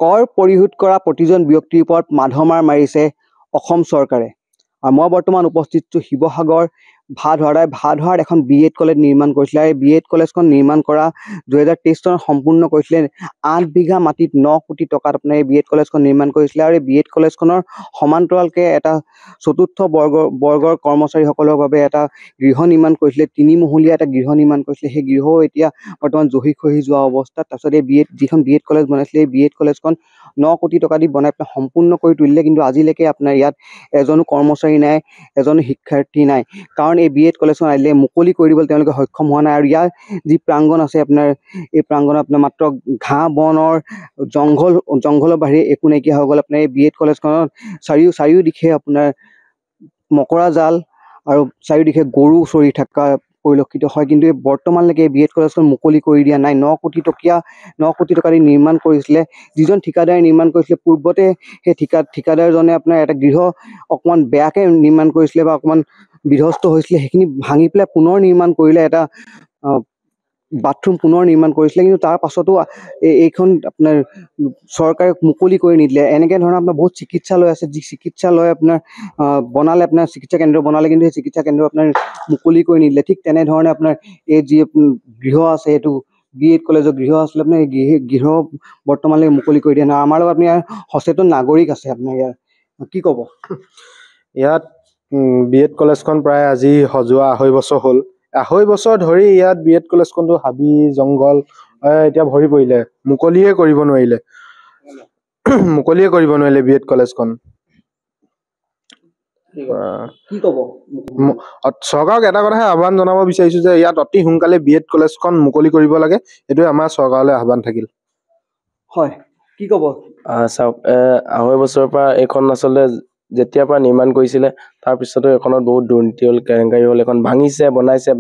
কৰ পৰিশোধ কৰা প্ৰতিজন ব্যক্তিৰ ওপৰত মাধমাৰ মাৰিছে অসম চৰকাৰে। আৰু মই বৰ্তমান উপস্থিত আছোঁ শিৱসাগৰ ভাধৰাত এখন BEd কলেজ নিৰ্মাণ কৰিছিলে। এই BEd কলেজখন নিৰ্মাণ কৰা 2023 চনত সম্পূৰ্ণ কৰিছিলে। 8 বিঘা মাটিত 9 কোটি টকাত আপোনাৰ এই BEd কলেজখন নিৰ্মাণ কৰিছিলে। আৰু এই BEd কলেজখনৰ সমান্তৰালকে এটা চতুৰ্থ বৰ্গৰ কৰ্মচাৰীসকলৰ বাবে এটা গৃহ নিৰ্মাণ কৰিছিলে। 3 মহলীয়া এটা গৃহ নিৰ্মাণ কৰিছিলে। সেই গৃহ এতিয়া বৰ্তমান জহি খহি যোৱা অৱস্থাত। তাৰপিছত এই যিখন BEd কলেজ বনাইছিলে, এই BEd কলেজখন 9 কোটি টকা দি বনাই পেলাই সম্পূৰ্ণ কৰি তুলিলে। কিন্তু আজিলৈকে আপোনাৰ ইয়াত এজনো কৰ্মচাৰী নাই, এজনো শিক্ষাৰ্থী নাই। কাৰণ এই BEd কলেজখন আহিলে মুকলি কৰি দিবলৈ তেওঁলোকে সক্ষম হোৱা নাই। আৰু ইয়াৰ যি প্ৰাংগণ আছে আপোনাৰ, এই প্ৰাংগণত আপোনাৰ মাত্ৰ ঘাঁহ বনৰ জংঘলৰ বাহিৰে একো নাইকিয়া হৈ গ'ল। আপোনাৰ এই BEd কলেজখনত চাৰিওদিশে আপোনাৰ মকৰা জাল আৰু চাৰিওদিশে গৰু চৰি থকা পৰিলক্ষিত হয়। কিন্তু বৰ্তমানলৈকে এই BEd কলেজখন মুকলি কৰি দিয়া নাই। 9 কোটি টকা দি নিৰ্মাণ কৰিছিলে। যিজন ঠিকাদাৰে নিৰ্মাণ কৰিছিলে পূৰ্বতে, সেই ঠিকাদাৰজনে আপোনাৰ এটা গৃহ অকণমান বেয়াকৈ নিৰ্মাণ কৰিছিলে বা অকণমান বিধ্বস্ত হৈছিলে। সেইখিনি ভাঙি পেলাই পুনৰ নিৰ্মাণ কৰিলে, এটা বাথৰুম পুনৰ নিৰ্মাণ কৰিছিলে। কিন্তু তাৰ পাছতো এইখন আপোনাৰ চৰকাৰে মুকলি কৰি নিদিলে। এনেকৈ ধৰণৰ আপোনাৰ বহুত চিকিৎসালয় আছে, যি চিকিৎসালয় আপোনাৰ বনালে, আপোনাৰ চিকিৎসা কেন্দ্ৰ বনালে, কিন্তু সেই চিকিৎসা কেন্দ্ৰ আপোনাৰ মুকলি কৰি নিদিলে। ঠিক তেনেধৰণে আপোনাৰ এই যি গৃহ আছে, সেইটো BEd কলেজৰ গৃহ আছিলে, আপোনাৰ এই গৃহ বৰ্তমানলৈকে মুকলি কৰি দিয়া নাই। আমাৰ লগত আপোনাৰ সচেতন নাগৰিক আছে, আপোনাৰ ইয়াৰ কি ক'ব? ইয়াত BEd কলেজখন প্ৰায় আজি সজোৱা 2.5 বছৰ হ'ল। 2.5 বছৰ ধৰি ইয়াত BEd কলেজখনটো হাবি জংঘল এতিয়া ভৰি পৰিলে, মুকলিয়ে কৰিব নোৱাৰিলে BEd কলেজখন। কি ক'ব? চৰকাৰক এটা কথাই আহ্বান জনাব বিচাৰিছো যে ইয়াত অতি সোনকালে BEd কলেজখন মুকলি কৰিব লাগে। এইটোৱে আমাৰ চৰকাৰলৈ আহ্বান থাকিল। হয়, কি ক'ব? চাওক, 2.5 বছৰৰ পৰা এইখন আচলতে যেতিয়াৰ পৰা নিৰ্মাণ কৰিছিলে, তাৰপিছতো এখনত বহুত দুৰ্নীতি হ'ল, কেলেংকাৰী হ'ল। এখন ভাঙিছে বনাইছে,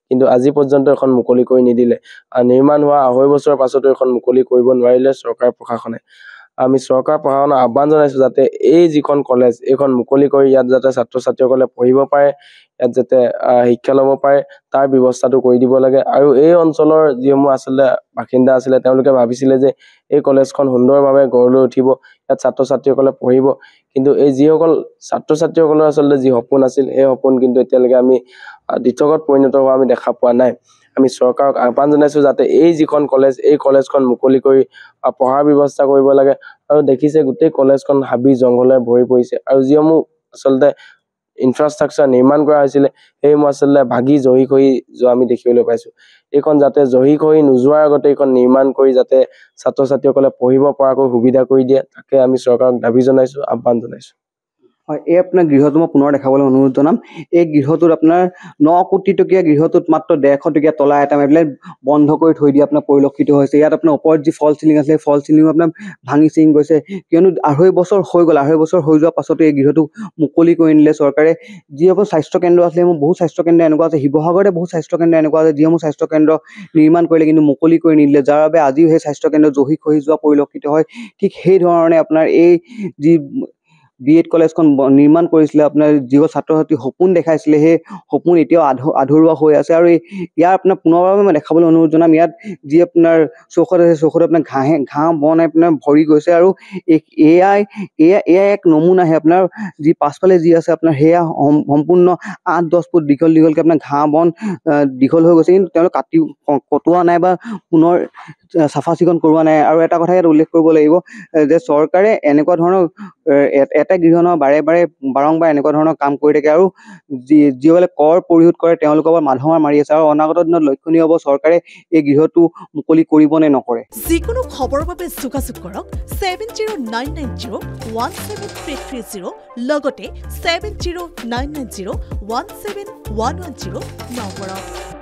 কিন্তু আজি পৰ্যন্ত এখন মুকলি কৰি নিদিলে। নিৰ্মাণ হোৱা 2.5 বছৰৰ পাছতো এখন মুকলি কৰিব নোৱাৰিলে চৰকাৰ প্ৰশাসনে। আমি চৰকাৰ প্ৰশাসনক আহ্বান জনাইছো যাতে এই যিখন কলেজ, এইখন মুকলি কৰি ইয়াত যাতে ছাত্ৰ ছাত্ৰীসকলে পঢ়িব পাৰে, ইয়াত যাতে শিক্ষা ল'ব পাৰে, তাৰ ব্যৱস্থাটো কৰি দিব লাগে। আৰু এই অঞ্চলৰ যিসমূহ আচলতে বাসিন্দা আছিলে, তেওঁলোকে ভাবিছিলে যে এই কলেজখন সুন্দৰভাৱে গঢ় লৈ উঠিব, ইয়াত ছাত্ৰ ছাত্ৰীসকলে পঢ়িব। কিন্তু এই যিসকল ছাত্ৰ ছাত্ৰীসকলৰ আচলতে যি সপোন আছিল, সেই সপোন কিন্তু এতিয়ালৈকে আমি দিঠকত পৰিণত হোৱা আমি দেখা পোৱা নাই। আমি চৰকাৰক আহ্বান জনাইছো যাতে এই যিখন কলেজ, এই কলেজখন মুকলি কৰি পঢ়াৰ ব্যৱস্থা কৰিব লাগে। আৰু দেখিছে গোটেই কলেজখন হাবি জংঘলে ভৰি পৰিছে। আৰু যিসমূহ আচলতে ইনফ্ৰাষ্ট্ৰাকচাৰ নিৰ্মাণ কৰা হৈছিলে, সেইসমূহ আচলতে ভাগি জহি খহি যোৱা আমি দেখিবলৈ পাইছো। এইখন যাতে জহি খহি নোযোৱাৰ আগতে এইখন নিৰ্মাণ কৰি যাতে ছাত্ৰ ছাত্ৰীসকলে পঢ়িব পৰাকৈ সুবিধা কৰি দিয়ে, তাকে আমি চৰকাৰক দাবী জনাইছো, আহ্বান জনাইছো। হয়, এই আপোনাৰ গৃহটো মই পুনৰ দেখাবলৈ অনুৰোধ জনাম। এই গৃহটোত আপোনাৰ 9 কোটি টকীয়া গৃহটোত মাত্ৰ 150 টকীয়া তলা এটা মাৰি পেলাই বন্ধ কৰি থৈ দিয়া আপোনাৰ পৰিলক্ষিত হৈছে। ইয়াত আপোনাৰ ওপৰত যি ফল চিলিং আছে, ফল চিলিঙো আপোনাৰ ভাঙি চিঙি গৈছে। কিয়নো 2.5 বছৰ হৈ গ'ল, 2.5 বছৰ হৈ যোৱাৰ পাছতো এই গৃহটো মুকলি কৰি নিদিলে চৰকাৰে। যিসমূহ স্বাস্থ্যকেন্দ্ৰ আছিলে, সেইসমূহ বহুত স্বাস্থ্যকেন্দ্ৰ এনেকুৱা আছে, শিৱসাগৰতে বহুত স্বাস্থ্যকেন্দ্ৰ এনেকুৱা আছে, যিসমূহ স্বাস্থ্যকেন্দ্ৰ নিৰ্মাণ কৰিলে কিন্তু মুকলি কৰি নিদিলে, যাৰ বাবে আজিও সেই স্বাস্থ্যকেন্দ্ৰ জহি খহি যোৱা পৰিলক্ষিত হয়। ঠিক সেই ধৰণে আপোনাৰ এই যি BEd কলেজখন নিৰ্মাণ কৰিছিলে, আপোনাৰ যিবোৰ ছাত্ৰ ছাত্ৰী সপোন দেখাইছিলে, সেই সপোন এতিয়াও আধৰুৱা হৈ আছে। আৰু ইয়াৰ আপোনাৰ পুনৰবাৰ মই দেখাবলৈ অনুৰোধ জনাম, ইয়াত যি আপোনাৰ চৌহদ আছে, চৌহদত আপোনাৰ ঘাঁহ বন আপোনাৰ ভৰি গৈছে। আৰু এয়াই এক নমুনাহে। আপোনাৰ যি পাছফালে যি আছে আপোনাৰ, সেয়া সম্পূৰ্ণ 8-10 ফুট দীঘলকৈ আপোনাৰ ঘাঁহ বন দীঘল হৈ গৈছে, কিন্তু তেওঁলোক কটোৱা নাই বা পুনৰ চাফা চিকুণ কৰোৱা নাই। আৰু এটা কথা ইয়াত উল্লেখ কৰিব লাগিব যে চৰকাৰে এনেকুৱা ধৰণৰ এটা গৃহ নহয়, বাৰম্বাৰ এনেকুৱা ধৰণৰ কাম কৰি থাকে। আৰু যিসকলে কৰ পৰিশোধ কৰে, তেওঁলোকৰ পৰা মাধমাৰ মাৰি আছে। আৰু অনাগত দিনত লক্ষণীয় হ'ব চৰকাৰে এই গৃহটো মুকলি কৰিব নে নকৰে। যিকোনো খবৰৰ বাবে যোগাযোগ কৰক 7099017330 লগতে 7099017110 নম্বৰত।